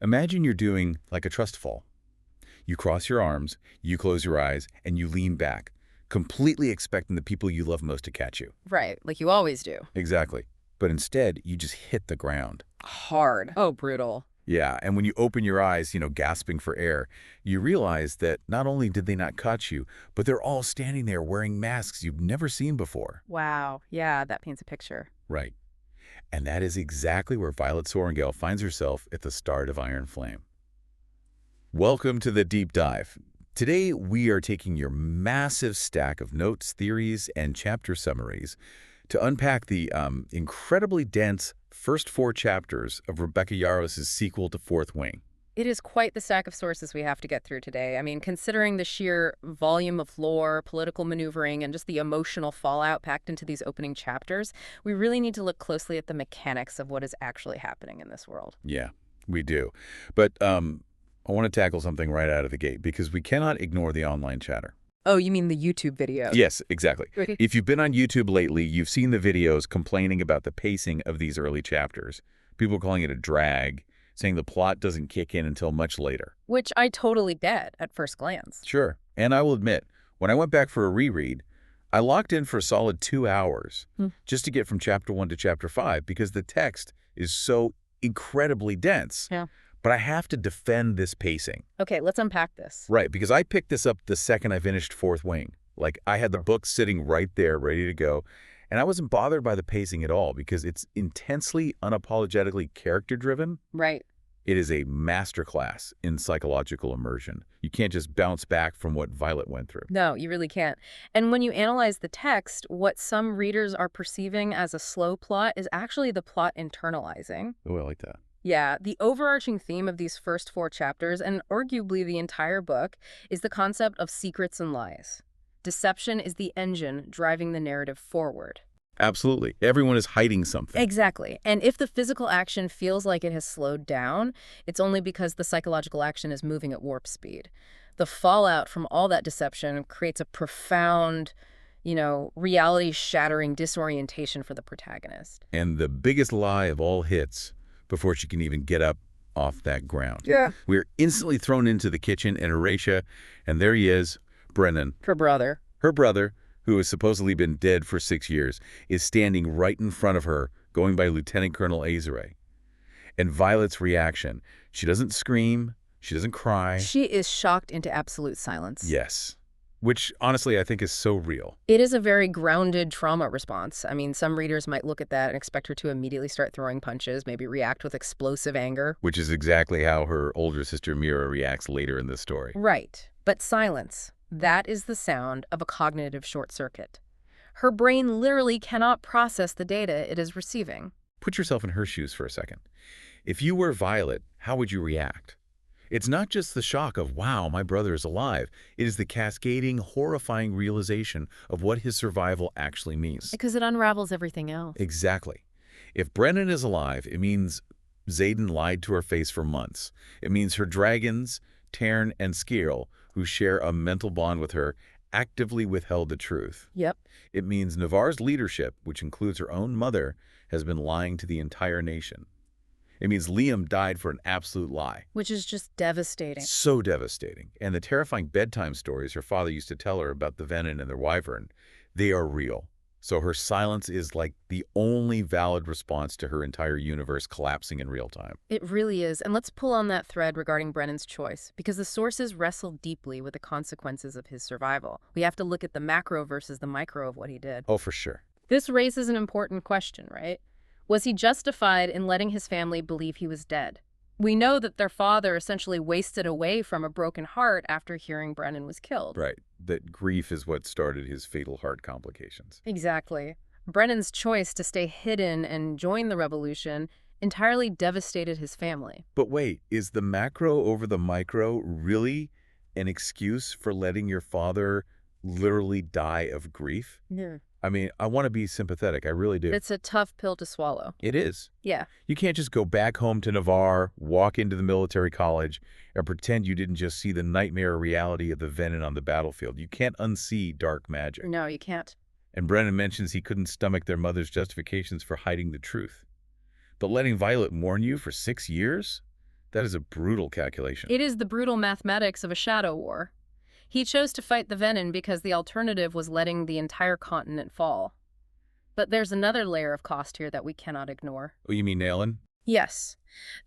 Imagine you're doing like a trust fall. You cross your arms, you close your eyes, and you lean back, completely expecting the people you love most to catch you. Right, like you always do. Exactly. But instead, you just hit the ground. Hard. Oh, brutal. Yeah, and when you open your eyes, gasping for air, you realize that not only did they not catch you, but they're all standing there wearing masks you've never seen before. Wow. Yeah, that paints a picture. Right. And that is exactly where Violet Sorrengail finds herself at the start of Iron Flame. Welcome to the Deep Dive. Today, we are taking your massive stack of notes, theories, and chapter summaries to unpack the incredibly dense first 4 chapters of Rebecca Yarros' sequel to Fourth Wing. It is quite the stack of sources we have to get through today. I mean, considering the sheer volume of lore, political maneuvering, and just the emotional fallout packed into these opening chapters, we really need to look closely at the mechanics of what is actually happening in this world. Yeah, we do. But I want to tackle something right out of the gate because we cannot ignore the online chatter. Oh, you mean the YouTube video? Yes, exactly. Okay. If you've been on YouTube lately, you've seen the videos complaining about the pacing of these early chapters. People calling it a drag, saying the plot doesn't kick in until much later. Which I totally get at first glance. Sure. And I will admit, when I went back for a reread, I locked in for a solid 2 hours just to get from chapter 1 to chapter 5 because the text is so incredibly dense. Yeah. But I have to defend this pacing. Okay, let's unpack this. Right, because I picked this up the second I finished Fourth Wing. Like, I had the book sitting right there, ready to go. And I wasn't bothered by the pacing at all because it's intensely, unapologetically character-driven. Right. It is a masterclass in psychological immersion. You can't just bounce back from what Violet went through. No, you really can't. And when you analyze the text, what some readers are perceiving as a slow plot is actually the plot internalizing. Oh, I like that. Yeah, the overarching theme of these first 4 chapters, and arguably the entire book, is the concept of secrets and lies. Deception is the engine driving the narrative forward. Absolutely. Everyone is hiding something. Exactly. And if the physical action feels like it has slowed down, it's only because the psychological action is moving at warp speed. The fallout from all that deception creates a profound, reality-shattering disorientation for the protagonist. And the biggest lie of all hits before she can even get up off that ground. Yeah. We're instantly thrown into the kitchen in Aretia, and there he is, Brennan. Her brother. Her brother, who has supposedly been dead for 6 years, is standing right in front of her, going by Lieutenant Colonel Aisereigh. And Violet's reaction, she doesn't scream, she doesn't cry. She is shocked into absolute silence. Yes. Which, honestly, I think is so real. It is a very grounded trauma response. I mean, some readers might look at that and expect her to immediately start throwing punches, maybe react with explosive anger. Which is exactly how her older sister Mira reacts later in the story. Right. But silence, that is the sound of a cognitive short circuit. Her brain literally cannot process the data it is receiving. Put yourself in her shoes for a second. If you were Violet, how would you react? It's not just the shock of, wow, my brother is alive. It is the cascading, horrifying realization of what his survival actually means. Because it unravels everything else. Exactly. If Brennan is alive, it means Xaden lied to her face for months. It means her dragons, Tarn and Skirl, who share a mental bond with her, actively withheld the truth. Yep. It means Navarre's leadership, which includes her own mother, has been lying to the entire nation. It means Liam died for an absolute lie. Which is just devastating. So devastating. And the terrifying bedtime stories her father used to tell her about the Venin and their wyvern, they are real. So her silence is like the only valid response to her entire universe collapsing in real time. It really is. And let's pull on that thread regarding Brennan's choice, because the sources wrestle deeply with the consequences of his survival. We have to look at the macro versus the micro of what he did. Oh, for sure. This raises an important question, right? Was he justified in letting his family believe he was dead? We know that their father essentially wasted away from a broken heart after hearing Brennan was killed. Right. That grief is what started his fatal heart complications. Exactly. Brennan's choice to stay hidden and join the revolution entirely devastated his family. But wait, is the macro over the micro really an excuse for letting your father literally die of grief? Yeah. I mean, I want to be sympathetic. I really do. It's a tough pill to swallow. It is. Yeah. You can't just go back home to Navarre, walk into the military college, and pretend you didn't just see the nightmare reality of the Venin on the battlefield. You can't unsee dark magic. No, you can't. And Brennan mentions he couldn't stomach their mother's justifications for hiding the truth. But letting Violet mourn you for 6 years? That is a brutal calculation. It is the brutal mathematics of a shadow war. He chose to fight the Venin because the alternative was letting the entire continent fall. But there's another layer of cost here that we cannot ignore. Oh, you mean Naelin? Yes.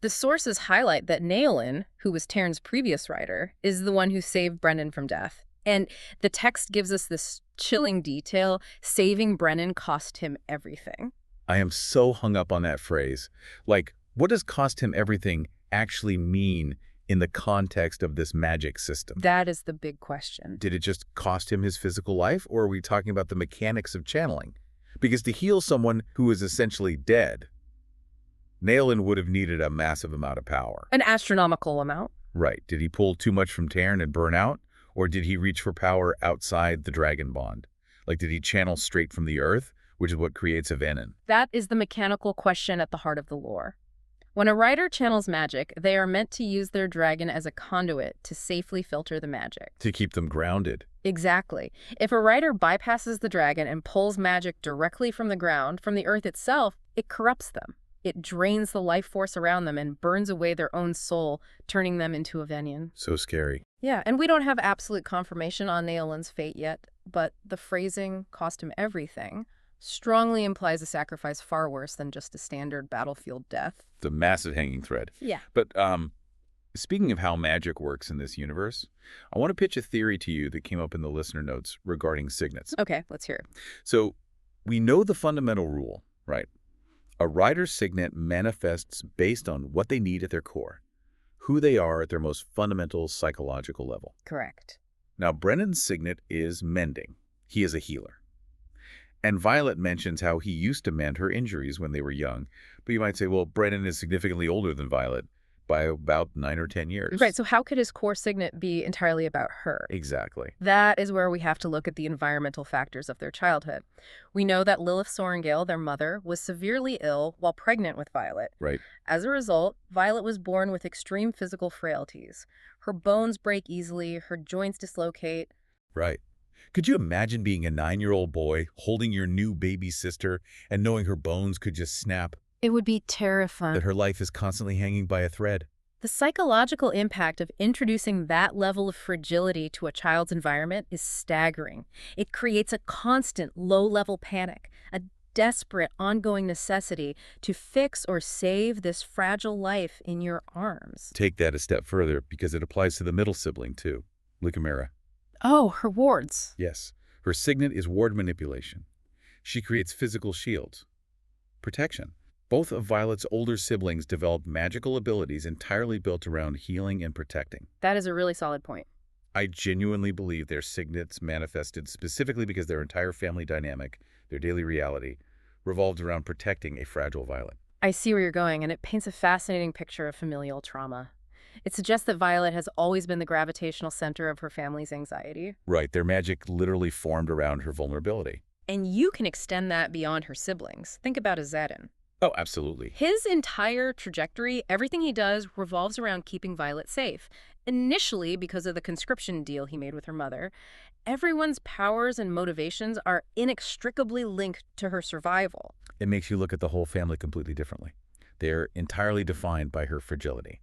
The sources highlight that Naelin, who was Tairn's previous rider, is the one who saved Brennan from death. And the text gives us this chilling detail: saving Brennan cost him everything. I am so hung up on that phrase. Like, what does cost him everything actually mean in the context of this magic system? That is the big question. Did it just cost him his physical life, or are we talking about the mechanics of channeling? Because to heal someone who is essentially dead, Naelin would have needed a massive amount of power. An astronomical amount. Right. Did he pull too much from Tairn and burn out? Or did he reach for power outside the dragon bond? Like, did he channel straight from the earth, which is what creates a Venin? That is the mechanical question at the heart of the lore. When a rider channels magic, they are meant to use their dragon as a conduit to safely filter the magic. To keep them grounded. Exactly. If a rider bypasses the dragon and pulls magic directly from the ground, from the earth itself, it corrupts them. It drains the life force around them and burns away their own soul, turning them into a Venian. So scary. Yeah, and we don't have absolute confirmation on Naelin's fate yet, but the phrasing, cost him everything, strongly implies a sacrifice far worse than just a standard battlefield death. The massive hanging thread. Yeah. But speaking of how magic works in this universe, I want to pitch a theory to you that came up in the listener notes regarding signets. Okay, let's hear it. So we know the fundamental rule, right? A rider's signet manifests based on what they need at their core, who they are at their most fundamental psychological level. Correct. Now, Brennan's signet is mending. He is a healer. And Violet mentions how he used to mend her injuries when they were young. But you might say, well, Brennan is significantly older than Violet by about 9 or 10 years. Right, so how could his core signet be entirely about her? Exactly. That is where we have to look at the environmental factors of their childhood. We know that Lilith Sorrengail, their mother, was severely ill while pregnant with Violet. Right. As a result, Violet was born with extreme physical frailties. Her bones break easily, her joints dislocate. Right. Could you imagine being a 9-year-old boy holding your new baby sister and knowing her bones could just snap? It would be terrifying. That her life is constantly hanging by a thread? The psychological impact of introducing that level of fragility to a child's environment is staggering. It creates a constant low-level panic, a desperate ongoing necessity to fix or save this fragile life in your arms. Take that a step further because it applies to the middle sibling too, Lycomera. Oh, her wards. Yes, her signet is ward manipulation. She creates physical shields. Protection. Both of Violet's older siblings developed magical abilities entirely built around healing and protecting. That is a really solid point. I genuinely believe their signets manifested specifically because their entire family dynamic, their daily reality, revolved around protecting a fragile Violet. I see where you're going, and it paints a fascinating picture of familial trauma. It suggests that Violet has always been the gravitational center of her family's anxiety. Right, their magic literally formed around her vulnerability. And you can extend that beyond her siblings. Think about Azedin. Oh, absolutely. His entire trajectory, everything he does, revolves around keeping Violet safe. Initially, because of the conscription deal he made with her mother, everyone's powers and motivations are inextricably linked to her survival. It makes you look at the whole family completely differently. They're entirely defined by her fragility.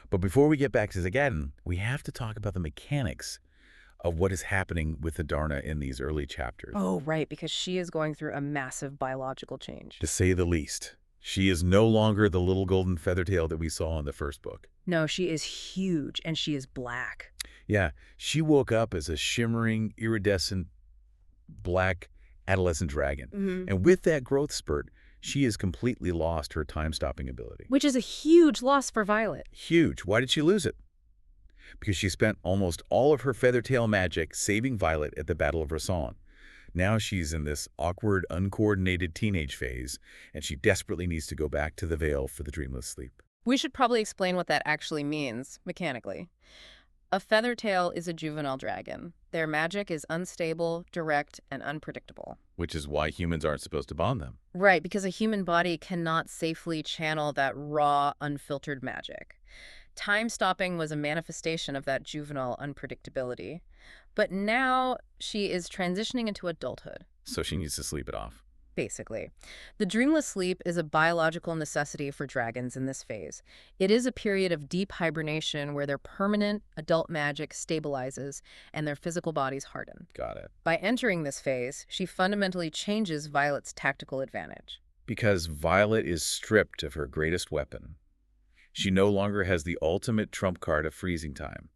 But before we get back to Zagadin, we have to talk about the mechanics of what is happening with Andarna in these early chapters. Oh, right, because she is going through a massive biological change. To say the least. She is no longer the little golden feathertail that we saw in the first book. No, she is huge, and she is black. Yeah, she woke up as a shimmering, iridescent, black adolescent dragon. And with that growth spurt, she has completely lost her time-stopping ability. Which is a huge loss for Violet. Huge. Why did she lose it? Because she spent almost all of her feathertail magic saving Violet at the Battle of Resson. Now she's in this awkward, uncoordinated teenage phase, and she desperately needs to go back to the Vale for the dreamless sleep. We should probably explain what that actually means, mechanically. A feathertail is a juvenile dragon. Their magic is unstable, direct, and unpredictable. Which is why humans aren't supposed to bond them. Right, because a human body cannot safely channel that raw, unfiltered magic. Time-stopping was a manifestation of that juvenile unpredictability. But now she is transitioning into adulthood. So she needs to sleep it off. basically. The dreamless sleep is a biological necessity for dragons in this phase. It is a period of deep hibernation where their permanent adult magic stabilizes and their physical bodies harden. Got it. By entering this phase, she fundamentally changes Violet's tactical advantage. Because Violet is stripped of her greatest weapon. She no longer has the ultimate trump card of freezing time.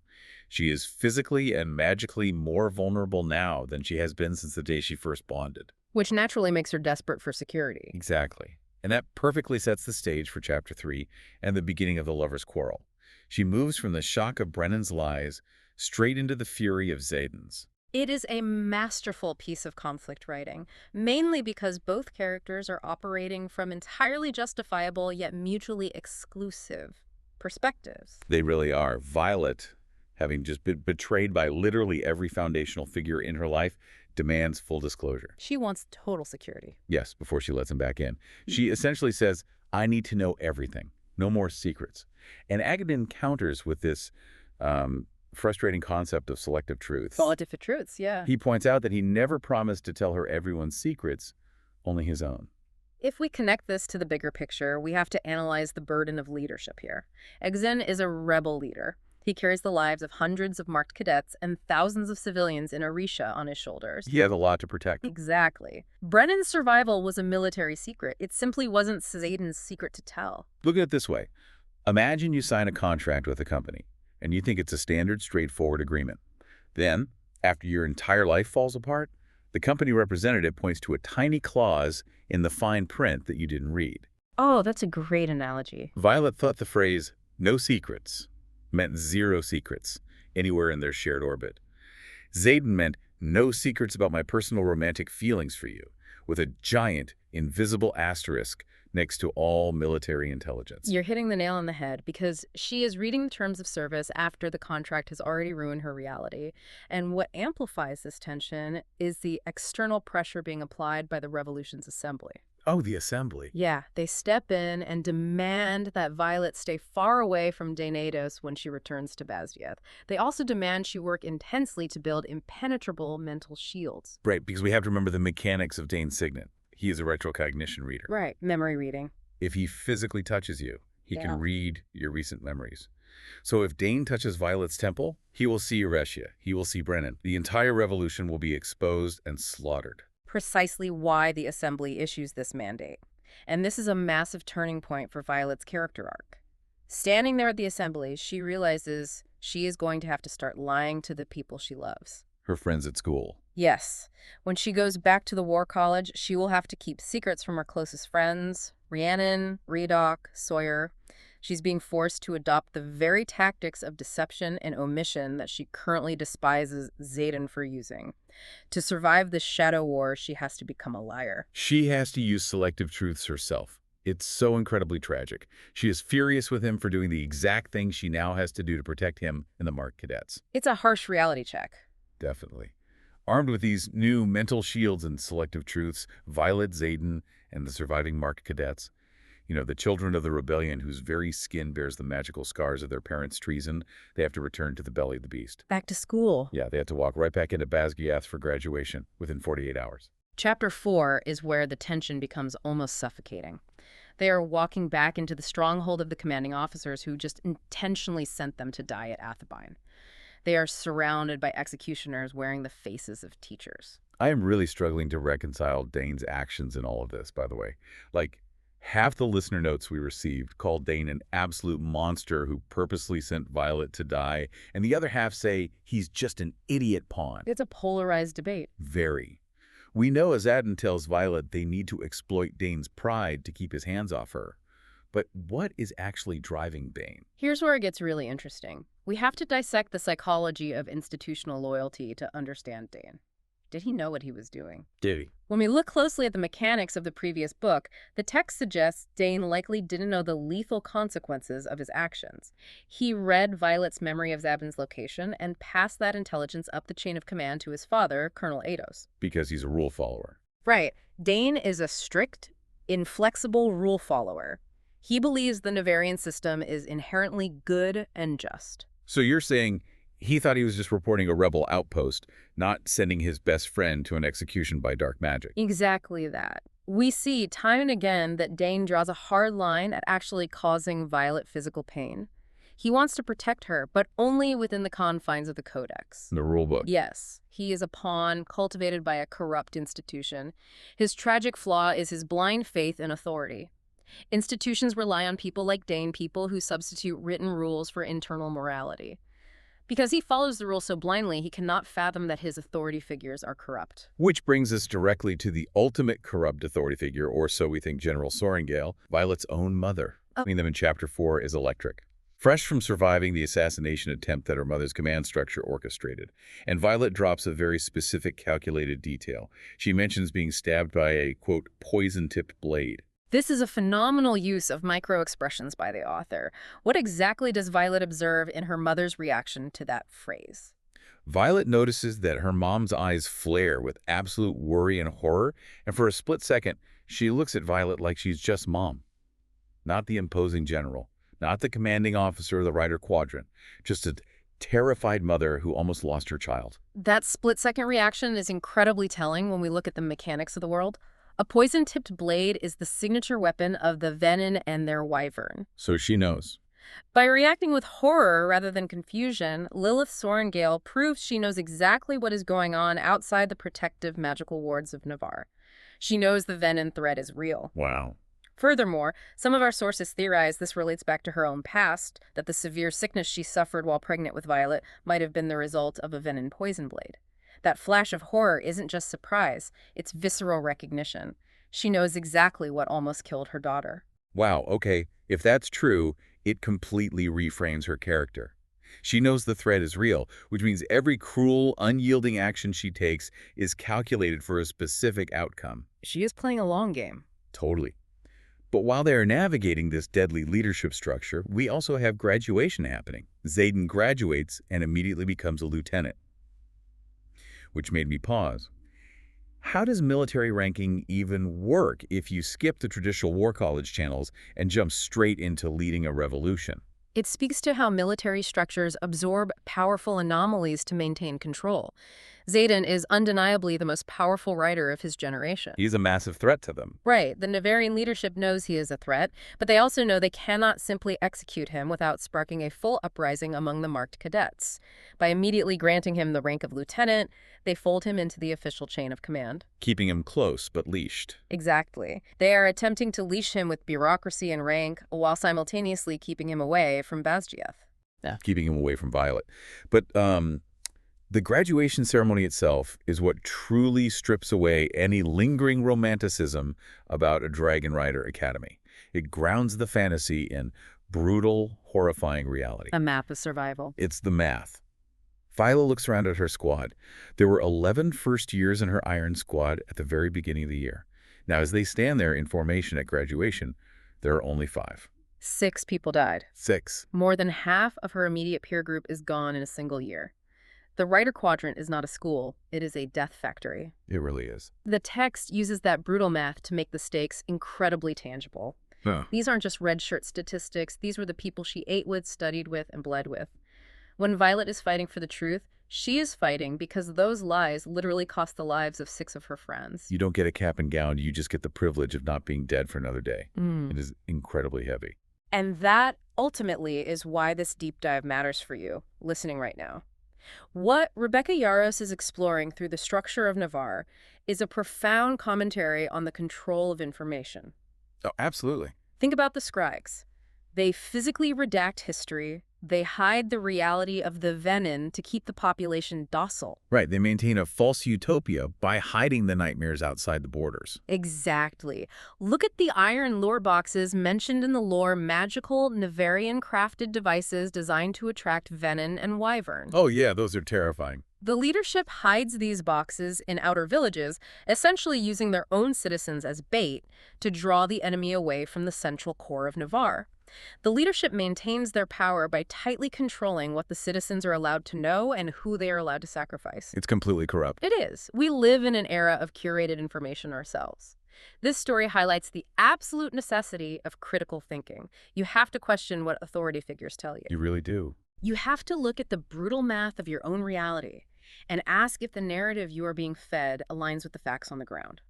She is physically and magically more vulnerable now than she has been since the day she first bonded. Which naturally makes her desperate for security. Exactly. And that perfectly sets the stage for Chapter 3 and the beginning of the lovers' quarrel. She moves from the shock of Brennan's lies straight into the fury of Xaden's. It is a masterful piece of conflict writing, mainly because both characters are operating from entirely justifiable yet mutually exclusive perspectives. They really are. Violet, having just been betrayed by literally every foundational figure in her life, demands full disclosure. She wants total security. Yes, before she lets him back in. She essentially says, I need to know everything. No more secrets. And Agadin counters with this frustrating concept of selective truths. Selective truths, yeah. He points out that he never promised to tell her everyone's secrets, only his own. If we connect this to the bigger picture, we have to analyze the burden of leadership here. Exen is a rebel leader. He carries the lives of hundreds of marked cadets and thousands of civilians in Aretia on his shoulders. He has a lot to protect. Exactly. Brennan's survival was a military secret. It simply wasn't Xaden's secret to tell. Look at it this way. Imagine you sign a contract with a company, and you think it's a standard, straightforward agreement. Then, after your entire life falls apart, the company representative points to a tiny clause in the fine print that you didn't read. Oh, that's a great analogy. Violet thought the phrase, no secrets, meant zero secrets anywhere in their shared orbit. Xaden meant no secrets about my personal romantic feelings for you, with a giant, invisible asterisk next to all military intelligence. You're hitting the nail on the head because she is reading the terms of service after the contract has already ruined her reality. And what amplifies this tension is the external pressure being applied by the Revolution's assembly. Oh, the assembly. Yeah, they step in and demand that Violet stay far away from Daenados when she returns to Bazdieth. They also demand she work intensely to build impenetrable mental shields. Right, because we have to remember the mechanics of Dane's signet. He is a retrocognition reader. Right, memory reading. If he physically touches you, he Yeah. can read your recent memories. So if Dane touches Violet's temple, he will see Aretia. He will see Brennan. The entire revolution will be exposed and slaughtered. Precisely why the Assembly issues this mandate. And this is a massive turning point for Violet's character arc. Standing there at the Assembly, she realizes she is going to have to start lying to the people she loves. Her friends at school. Yes. When she goes back to the War College, she will have to keep secrets from her closest friends, Rhiannon, Redoc, Sawyer. She's being forced to adopt the very tactics of deception and omission that she currently despises Xaden for using. To survive this shadow war, she has to become a liar. She has to use selective truths herself. It's so incredibly tragic. She is furious with him for doing the exact thing she now has to do to protect him and the marked cadets. It's a harsh reality check. Definitely. Armed with these new mental shields and selective truths, Violet, Xaden, and the surviving marked cadets, the children of the rebellion whose very skin bears the magical scars of their parents' treason, they have to return to the belly of the beast. Back to school. Yeah, they have to walk right back into Bazdieth for graduation within 48 hours. Chapter 4 is where the tension becomes almost suffocating. They are walking back into the stronghold of the commanding officers who just intentionally sent them to die at Athebyne. They are surrounded by executioners wearing the faces of teachers. I am really struggling to reconcile Dane's actions in all of this, by the way. Half the listener notes we received called Dane an absolute monster who purposely sent Violet to die, and the other half say he's just an idiot pawn. It's a polarized debate. Very. We know Azaddin tells Violet they need to exploit Dane's pride to keep his hands off her. But what is actually driving Dane? Here's where it gets really interesting. We have to dissect the psychology of institutional loyalty to understand Dane. Did he know what he was doing? Did he? When we look closely at the mechanics of the previous book, the text suggests Dane likely didn't know the lethal consequences of his actions. He read Violet's memory of Zabin's location and passed that intelligence up the chain of command to his father, Colonel Aisereigh. Because he's a rule follower. Right. Dane is a strict, inflexible rule follower. He believes the Navarian system is inherently good and just. So you're saying he thought he was just reporting a rebel outpost, not sending his best friend to an execution by dark magic. Exactly that. We see time and again that Dane draws a hard line at actually causing Violet physical pain. He wants to protect her, but only within the confines of the Codex. The rule book. Yes, he is a pawn cultivated by a corrupt institution. His tragic flaw is his blind faith in authority. Institutions rely on people like Dane, people who substitute written rules for internal morality. Because he follows the rules so blindly, he cannot fathom that his authority figures are corrupt. Which brings us directly to the ultimate corrupt authority figure, or so we think, General Sorrengail, Violet's own mother. Meeting them in Chapter 4 is electric. Fresh from surviving the assassination attempt that her mother's command structure orchestrated, and Violet drops a very specific calculated detail. She mentions being stabbed by a, quote, poison-tipped blade. This is a phenomenal use of micro-expressions by the author. What exactly does Violet observe in her mother's reaction to that phrase? Violet notices that her mom's eyes flare with absolute worry and horror, and for a split second, she looks at Violet like she's just Mom. Not the imposing general, not the commanding officer of the Rider Quadrant, just a terrified mother who almost lost her child. That split-second reaction is incredibly telling when we look at the mechanics of the world. A poison-tipped blade is the signature weapon of the Venin and their wyvern. So she knows. By reacting with horror rather than confusion, Lilith Sorrengail proves she knows exactly what is going on outside the protective magical wards of Navarre. She knows the Venin threat is real. Wow. Furthermore, some of our sources theorize this relates back to her own past, that the severe sickness she suffered while pregnant with Violet might have been the result of a Venin poison blade. That flash of horror isn't just surprise, it's visceral recognition. She knows exactly what almost killed her daughter. Wow, okay. If that's true, it completely reframes her character. She knows the threat is real, which means every cruel, unyielding action she takes is calculated for a specific outcome. She is playing a long game. Totally. But while they are navigating this deadly leadership structure, we also have graduation happening. Xaden graduates and immediately becomes a lieutenant. Which made me pause. How does military ranking even work if you skip the traditional war college channels and jump straight into leading a revolution? It speaks to how military structures absorb powerful anomalies to maintain control. Xaden is undeniably the most powerful rider of his generation. He's a massive threat to them. Right. The Navarian leadership knows he is a threat, but they also know they cannot simply execute him without sparking a full uprising among the marked cadets. By immediately granting him the rank of lieutenant, they fold him into the official chain of command. Keeping him close but leashed. Exactly. They are attempting to leash him with bureaucracy and rank, while simultaneously keeping him away from Basgiath. Yeah. Keeping him away from Violet. But the graduation ceremony itself is what truly strips away any lingering romanticism about a Dragon Rider Academy. It grounds the fantasy in brutal, horrifying reality. A map of survival. It's the math. Violet looks around at her squad. There were 11 first years in her Iron Squad at the very beginning of the year. Now, as they stand there in formation at graduation, there are only 5. 6 people died. 6. More than half of her immediate peer group is gone in a single year. The Rider Quadrant is not a school, it is a death factory. It really is. The text uses that brutal math to make the stakes incredibly tangible. Huh. These aren't just red shirt statistics, these were the people she ate with, studied with, and bled with. When Violet is fighting for the truth, she is fighting because those lies literally cost the lives of 6 of her friends. You don't get a cap and gown, you just get the privilege of not being dead for another day. Mm. It is incredibly heavy. And that, ultimately, is why this deep dive matters for you, listening right now. What Rebecca Yarros is exploring through the structure of Navarre is a profound commentary on the control of information. Oh, absolutely. Think about the scribes. They physically redact history. They hide the reality of the Venin to keep the population docile. Right, they maintain a false utopia by hiding the nightmares outside the borders. Exactly. Look at the iron lore boxes mentioned in the lore, magical Navarian-crafted devices designed to attract Venin and wyvern. Oh yeah, those are terrifying. The leadership hides these boxes in outer villages, essentially using their own citizens as bait to draw the enemy away from the central core of Navarre. The leadership maintains their power by tightly controlling what the citizens are allowed to know and who they are allowed to sacrifice. It's completely corrupt. It is. We live in an era of curated information ourselves. This story highlights the absolute necessity of critical thinking. You have to question what authority figures tell you. You really do. You have to look at the brutal math of your own reality and ask if the narrative you are being fed aligns with the facts on the ground.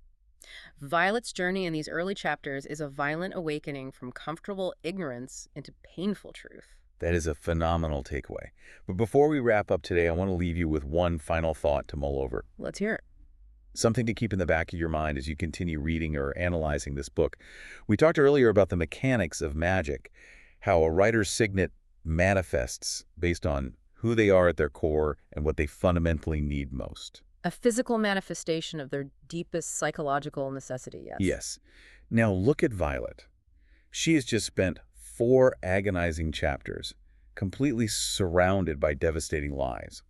Violet's journey in these early chapters is a violent awakening from comfortable ignorance into painful truth. That is a phenomenal takeaway. But before we wrap up today, I want to leave you with one final thought to mull over. Let's hear it. Something to keep in the back of your mind as you continue reading or analyzing this book. We talked earlier about the mechanics of magic, how a writer's signet manifests based on who they are at their core and what they fundamentally need most. A physical manifestation of their deepest psychological necessity, yes. Yes. Now look at Violet. She has just spent 4 agonizing chapters, completely surrounded by devastating lies.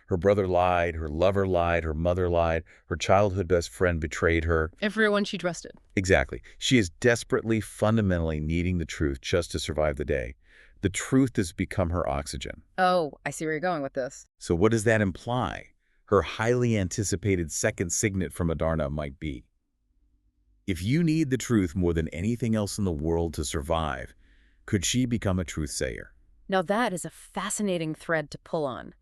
Her brother lied, her lover lied, her mother lied, her childhood best friend betrayed her. Everyone she trusted. Exactly. She is desperately, fundamentally needing the truth just to survive the day. The truth has become her oxygen. Oh, I see where you're going with this. So what does that imply? Her highly anticipated second signet from Andarna might be. If you need the truth more than anything else in the world to survive, could she become a truth-sayer? Now that is a fascinating thread to pull on.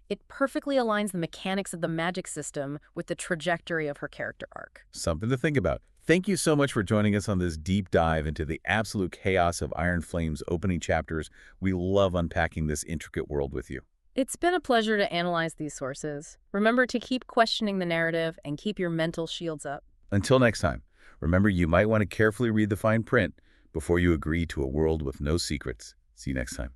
It perfectly aligns the mechanics of the magic system with the trajectory of her character arc. Something to think about. Thank you so much for joining us on this deep dive into the absolute chaos of Iron Flame's opening chapters. We love unpacking this intricate world with you. It's been a pleasure to analyze these sources. Remember to keep questioning the narrative and keep your mental shields up. Until next time, remember you might want to carefully read the fine print before you agree to a world with no secrets. See you next time.